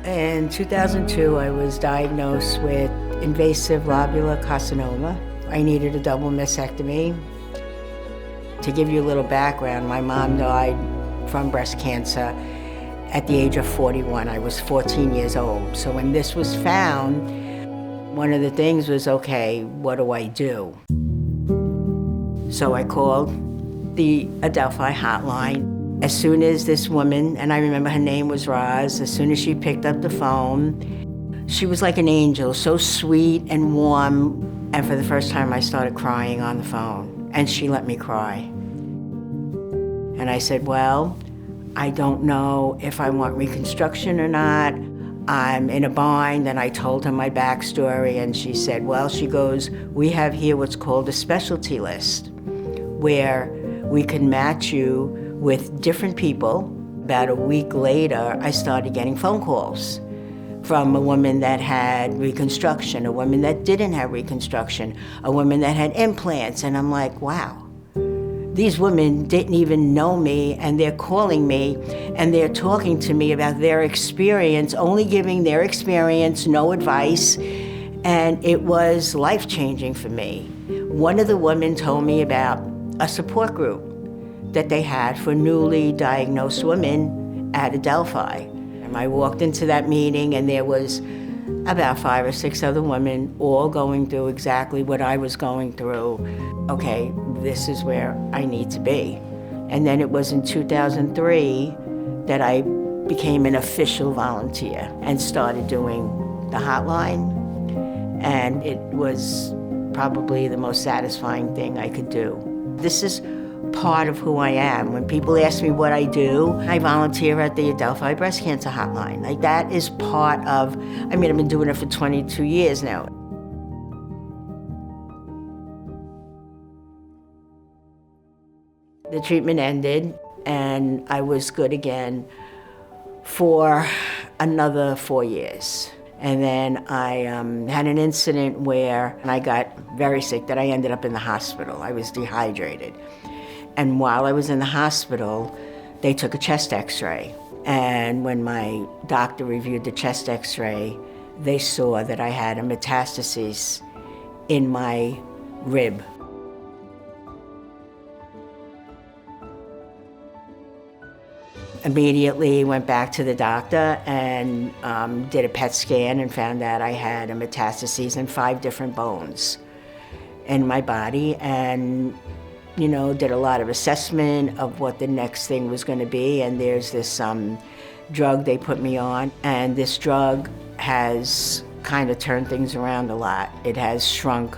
In 2002, I was diagnosed with invasive lobular carcinoma. I needed a double mastectomy. To give you a little background, my mom died from breast cancer at the age of 41. I was 14 years old. So when this was found, one of the things was, okay, what do I do? So I called the Adelphi hotline. As soon as this woman, and I remember her name was Roz, as soon as she picked up the phone, she was like an angel, so sweet and warm. And for the first time, I started crying on the phone, and she let me cry. And I said, well, I don't know if I want reconstruction or not. I'm in a bind, and I told her my backstory, and she said, well, she goes, we have here what's called a specialty list, where we can match you with different people. About a week later, I started getting phone calls from a woman that had reconstruction, a woman that didn't have reconstruction, a woman that had implants, and I'm like, wow. These women didn't even know me, and they're calling me, and they're talking to me about their experience, only giving their experience, no advice, and it was life-changing for me. One of the women told me about a support group that they had for newly diagnosed women at Adelphi. And I walked into that meeting, and there was about 5 or 6 other women all going through exactly what I was going through. Okay, this is where I need to be. And then it was in 2003 that I became an official volunteer and started doing the hotline. And it was probably the most satisfying thing I could do. This is part of who I am. When people ask me what I do, I volunteer at the Adelphi Breast Cancer Hotline. Like, that is part of, I've been doing it for 22 years now. The treatment ended, and I was good again for another 4 years. And then I had an incident where I got very sick that I ended up in the hospital. I was dehydrated. And while I was in the hospital, they took a chest x-ray. And when my doctor reviewed the chest x-ray, they saw that I had a metastasis in my rib. Immediately went back to the doctor and did a PET scan and found out I had a metastasis in 5 different bones in my body, and did a lot of assessment of what the next thing was going to be. And there's this drug they put me on, and this drug has kind of turned things around a lot. It has shrunk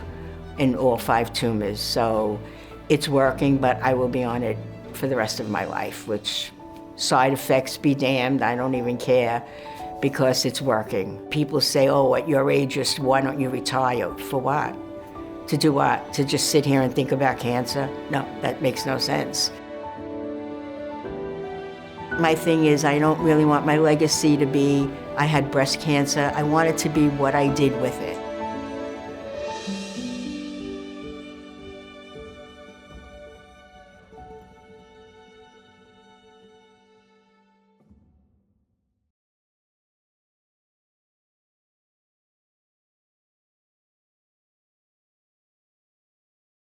in all 5 tumors, so it's working, but I will be on it for the rest of my life, which side effects be damned, I don't even care, because it's working. People say, oh, at your age, why don't you retire? For what? To do what? To just sit here and think about cancer? No, that makes no sense. My thing is, I don't really want my legacy to be, I had breast cancer. I want it to be what I did with it.